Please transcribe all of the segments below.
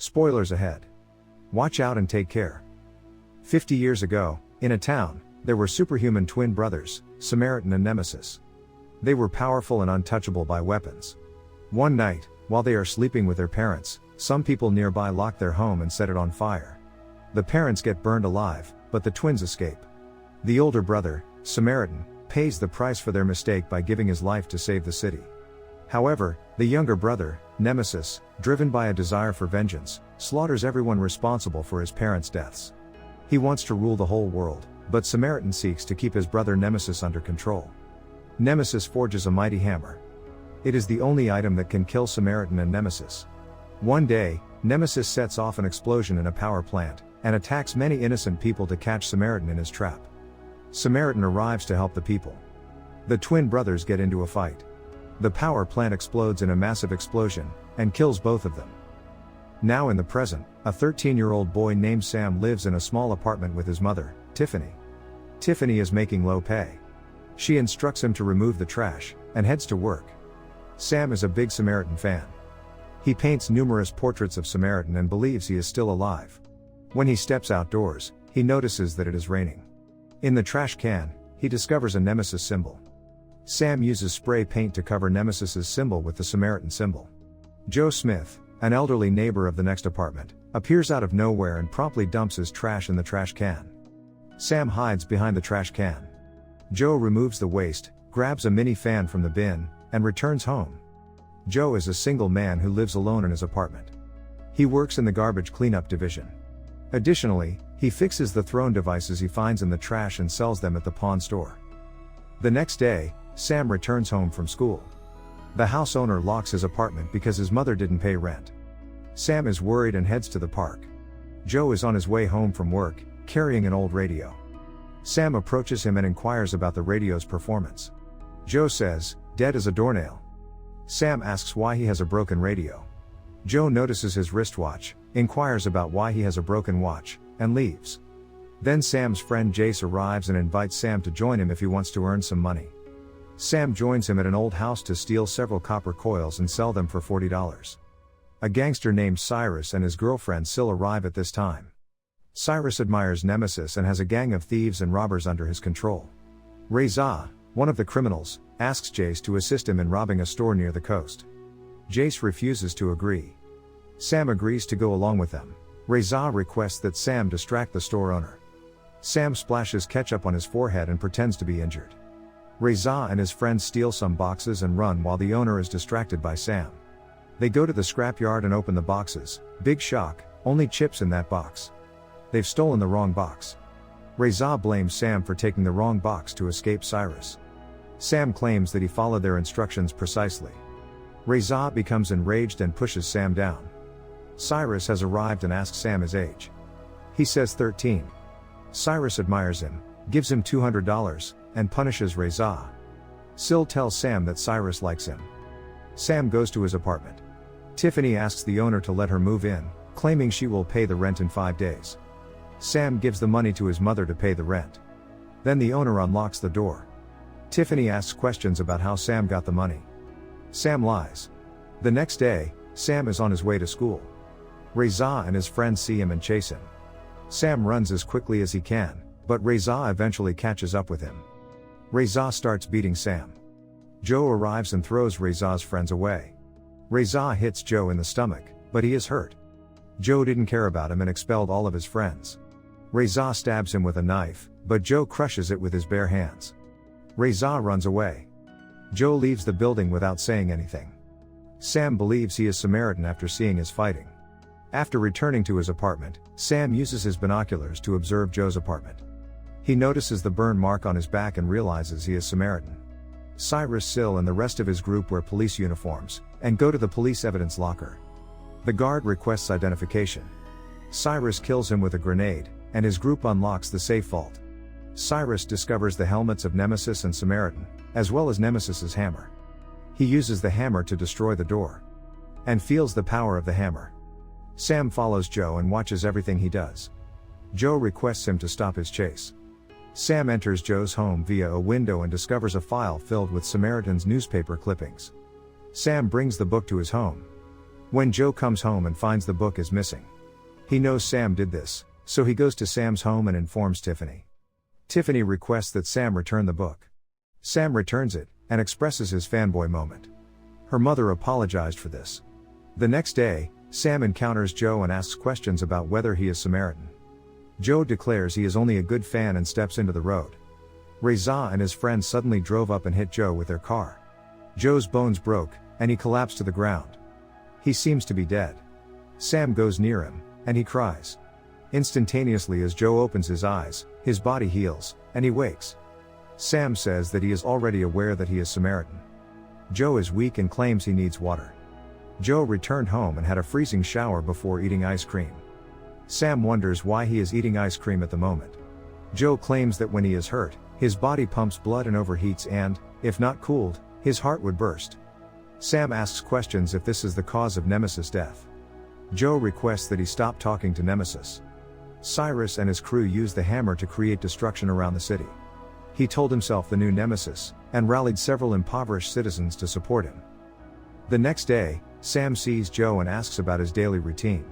Spoilers ahead. Watch out and take care. 50 years ago, in a town, there were superhuman twin brothers, Samaritan and Nemesis. They were powerful and untouchable by weapons. One night, while they are sleeping with their parents, some people nearby lock their home and set it on fire. The parents get burned alive, but the twins escape. The older brother, Samaritan, pays the price for their mistake by giving his life to save the city. However, the younger brother, Nemesis, driven by a desire for vengeance, slaughters everyone responsible for his parents' deaths. He wants to rule the whole world, but Samaritan seeks to keep his brother Nemesis under control. Nemesis forges a mighty hammer. It is the only item that can kill Samaritan and Nemesis. One day, Nemesis sets off an explosion in a power plant, and attacks many innocent people to catch Samaritan in his trap. Samaritan arrives to help the people. The twin brothers get into a fight. The power plant explodes in a massive explosion, and kills both of them. Now in the present, a 13-year-old boy named Sam lives in a small apartment with his mother, Tiffany. Tiffany is making low pay. She instructs him to remove the trash, and heads to work. Sam is a big Samaritan fan. He paints numerous portraits of Samaritan and believes he is still alive. When he steps outdoors, he notices that it is raining. In the trash can, he discovers a Nemesis symbol. Sam uses spray paint to cover Nemesis's symbol with the Samaritan symbol. Joe Smith, an elderly neighbor of the next apartment, appears out of nowhere and promptly dumps his trash in the trash can. Sam hides behind the trash can. Joe removes the waste, grabs a mini fan from the bin, and returns home. Joe is a single man who lives alone in his apartment. He works in the garbage cleanup division. Additionally, he fixes the thrown devices he finds in the trash and sells them at the pawn store. The next day, Sam returns home from school. The house owner locks his apartment because his mother didn't pay rent. Sam is worried and heads to the park. Joe is on his way home from work, carrying an old radio. Sam approaches him and inquires about the radio's performance. Joe says, "Dead as a doornail." Sam asks why he has a broken radio. Joe notices his wristwatch, inquires about why he has a broken watch, and leaves. Then Sam's friend Jace arrives and invites Sam to join him if he wants to earn some money. Sam joins him at an old house to steal several copper coils and sell them for $40. A gangster named Cyrus and his girlfriend Syl arrive at this time. Cyrus admires Nemesis and has a gang of thieves and robbers under his control. Reza, one of the criminals, asks Jace to assist him in robbing a store near the coast. Jace refuses to agree. Sam agrees to go along with them. Reza requests that Sam distract the store owner. Sam splashes ketchup on his forehead and pretends to be injured. Reza and his friends steal some boxes and run while the owner is distracted by Sam. They go to the scrapyard and open the boxes. Big shock, only chips in that box. They've stolen the wrong box. Reza blames Sam for taking the wrong box to escape Cyrus. Sam claims that he followed their instructions precisely. Reza becomes enraged and pushes Sam down. Cyrus has arrived and asks Sam his age. He says 13. Cyrus admires him, gives him $200, and punishes Reza. Syl tells Sam that Cyrus likes him. Sam goes to his apartment. Tiffany asks the owner to let her move in, claiming she will pay the rent in 5 days. Sam gives the money to his mother to pay the rent. Then the owner unlocks the door. Tiffany asks questions about how Sam got the money. Sam lies. The next day, Sam is on his way to school. Reza and his friends see him and chase him. Sam runs as quickly as he can, but Reza eventually catches up with him. Reza starts beating Sam. Joe arrives and throws Reza's friends away. Reza hits Joe in the stomach, but he is hurt. Joe didn't care about him and expelled all of his friends. Reza stabs him with a knife, but Joe crushes it with his bare hands. Reza runs away. Joe leaves the building without saying anything. Sam believes he is Samaritan after seeing his fighting. After returning to his apartment, Sam uses his binoculars to observe Joe's apartment. He notices the burn mark on his back and realizes he is Samaritan. Cyrus, Syl and the rest of his group wear police uniforms, and go to the police evidence locker. The guard requests identification. Cyrus kills him with a grenade, and his group unlocks the safe vault. Cyrus discovers the helmets of Nemesis and Samaritan, as well as Nemesis's hammer. He uses the hammer to destroy the door, and feels the power of the hammer. Sam follows Joe and watches everything he does. Joe requests him to stop his chase. Sam enters Joe's home via a window and discovers a file filled with Samaritan's newspaper clippings. Sam brings the book to his home. When Joe comes home and finds the book is missing, he knows Sam did this, so he goes to Sam's home and informs Tiffany. Tiffany requests that Sam return the book. Sam returns it, and expresses his fanboy moment. Her mother apologized for this. The next day, Sam encounters Joe and asks questions about whether he is Samaritan. Joe declares he is only a good fan and steps into the road. Reza and his friends suddenly drove up and hit Joe with their car. Joe's bones broke, and he collapsed to the ground. He seems to be dead. Sam goes near him, and he cries. Instantaneously as Joe opens his eyes, his body heals, and he wakes. Sam says that he is already aware that he is Samaritan. Joe is weak and claims he needs water. Joe returned home and had a freezing shower before eating ice cream. Sam wonders why he is eating ice cream at the moment. Joe claims that when he is hurt, his body pumps blood and overheats and, if not cooled, his heart would burst. Sam asks questions if this is the cause of Nemesis' death. Joe requests that he stop talking to Nemesis. Cyrus and his crew use the hammer to create destruction around the city. He told himself the new Nemesis, and rallied several impoverished citizens to support him. The next day, Sam sees Joe and asks about his daily routine.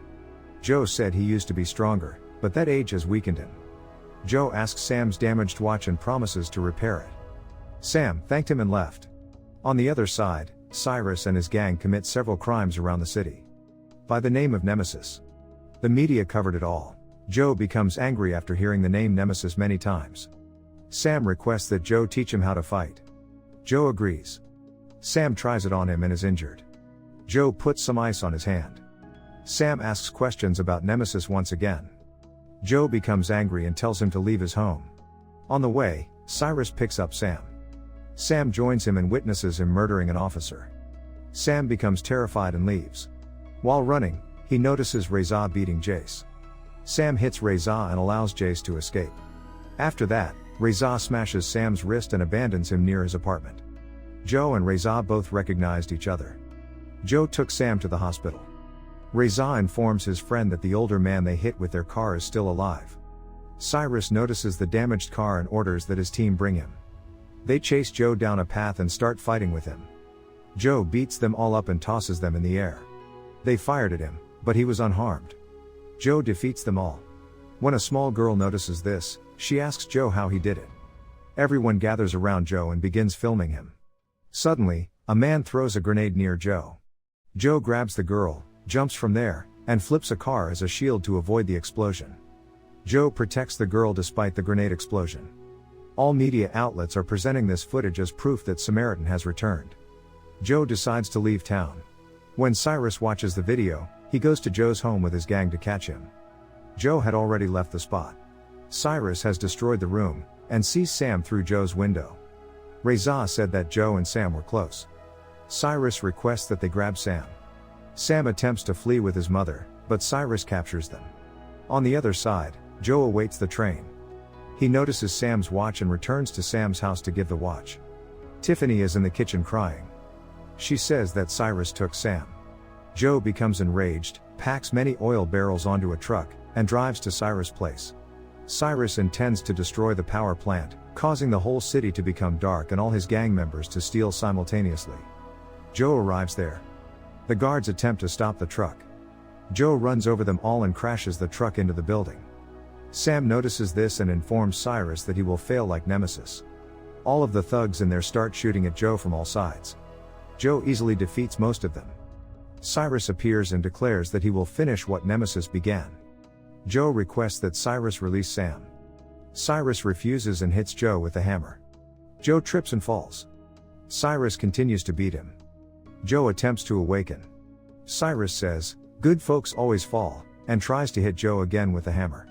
Joe said he used to be stronger, but that age has weakened him. Joe asks Sam's damaged watch and promises to repair it. Sam thanked him and left. On the other side, Cyrus and his gang commit several crimes around the city. By the name of Nemesis. The media covered it all. Joe becomes angry after hearing the name Nemesis many times. Sam requests that Joe teach him how to fight. Joe agrees. Sam tries it on him and is injured. Joe puts some ice on his hand. Sam asks questions about Nemesis once again. Joe becomes angry and tells him to leave his home. On the way, Cyrus picks up Sam. Sam joins him and witnesses him murdering an officer. Sam becomes terrified and leaves. While running, he notices Reza beating Jace. Sam hits Reza and allows Jace to escape. After that, Reza smashes Sam's wrist and abandons him near his apartment. Joe and Reza both recognized each other. Joe took Sam to the hospital. Reza informs his friend that the older man they hit with their car is still alive. Cyrus notices the damaged car and orders that his team bring him. They chase Joe down a path and start fighting with him. Joe beats them all up and tosses them in the air. They fired at him, but he was unharmed. Joe defeats them all. When a small girl notices this, she asks Joe how he did it. Everyone gathers around Joe and begins filming him. Suddenly, a man throws a grenade near Joe. Joe grabs the girl, jumps from there, and flips a car as a shield to avoid the explosion. Joe protects the girl despite the grenade explosion. All media outlets are presenting this footage as proof that Samaritan has returned. Joe decides to leave town. When Cyrus watches the video, he goes to Joe's home with his gang to catch him. Joe had already left the spot. Cyrus has destroyed the room, and sees Sam through Joe's window. Reza said that Joe and Sam were close. Cyrus requests that they grab Sam. Sam attempts to flee with his mother, but Cyrus captures them. On the other side, Joe awaits the train. He notices Sam's watch and returns to Sam's house to give the watch. Tiffany is in the kitchen crying. She says that Cyrus took Sam. Joe becomes enraged, packs many oil barrels onto a truck, and drives to Cyrus' place. Cyrus intends to destroy the power plant, causing the whole city to become dark and all his gang members to steal simultaneously. Joe arrives there. The guards attempt to stop the truck. Joe runs over them all and crashes the truck into the building. Sam notices this and informs Cyrus that he will fail like Nemesis. All of the thugs in there start shooting at Joe from all sides. Joe easily defeats most of them. Cyrus appears and declares that he will finish what Nemesis began. Joe requests that Cyrus release Sam. Cyrus refuses and hits Joe with the hammer. Joe trips and falls. Cyrus continues to beat him. Joe attempts to awaken. Cyrus says, "Good folks always fall," and tries to hit Joe again with the hammer.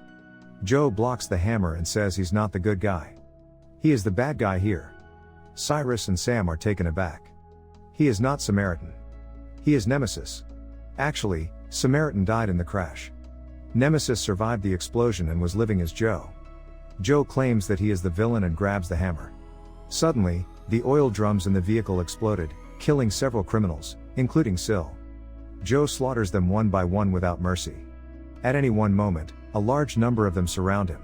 Joe blocks the hammer and says he's not the good guy. He is the bad guy here. Cyrus and Sam are taken aback. He is not Samaritan. He is Nemesis. Actually, Samaritan died in the crash. Nemesis survived the explosion and was living as Joe. Joe claims that he is the villain and grabs the hammer. Suddenly, the oil drums in the vehicle exploded, killing several criminals, including Syl. Joe slaughters them one by one without mercy. At any one moment, a large number of them surround him.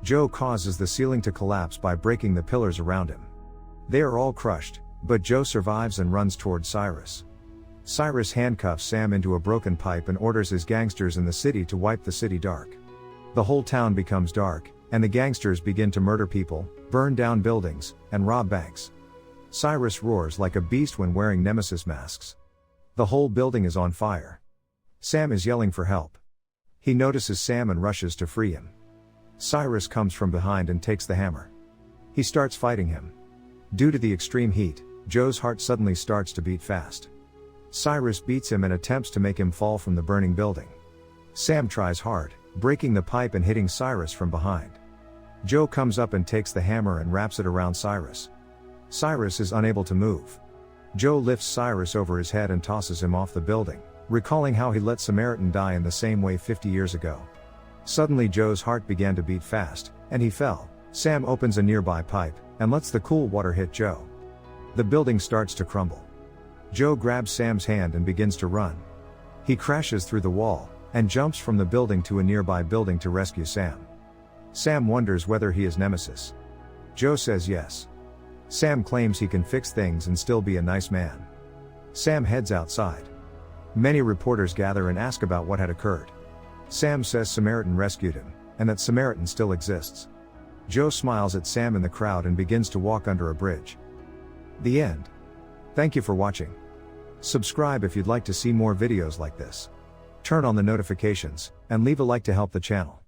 Joe causes the ceiling to collapse by breaking the pillars around him. They are all crushed, but Joe survives and runs towards Cyrus. Cyrus handcuffs Sam into a broken pipe and orders his gangsters in the city to wipe the city dark. The whole town becomes dark, and the gangsters begin to murder people, burn down buildings, and rob banks. Cyrus roars like a beast when wearing Nemesis masks. The whole building is on fire. Sam is yelling for help. He notices Sam and rushes to free him. Cyrus comes from behind and takes the hammer. He starts fighting him. Due to the extreme heat, Joe's heart suddenly starts to beat fast. Cyrus beats him and attempts to make him fall from the burning building. Sam tries hard, breaking the pipe and hitting Cyrus from behind. Joe comes up and takes the hammer and wraps it around Cyrus. Cyrus is unable to move. Joe lifts Cyrus over his head and tosses him off the building, recalling how he let Samaritan die in the same way 50 years ago. Suddenly Joe's heart began to beat fast, and he fell. Sam opens a nearby pipe, and lets the cool water hit Joe. The building starts to crumble. Joe grabs Sam's hand and begins to run. He crashes through the wall, and jumps from the building to a nearby building to rescue Sam. Sam wonders whether he is Nemesis. Joe says yes. Sam claims he can fix things and still be a nice man. Sam heads outside. Many reporters gather and ask about what had occurred. Sam says Samaritan rescued him, and that Samaritan still exists. Joe smiles at Sam in the crowd and begins to walk under a bridge. The end. Thank you for watching. Subscribe if you'd like to see more videos like this. Turn on the notifications, and leave a like to help the channel.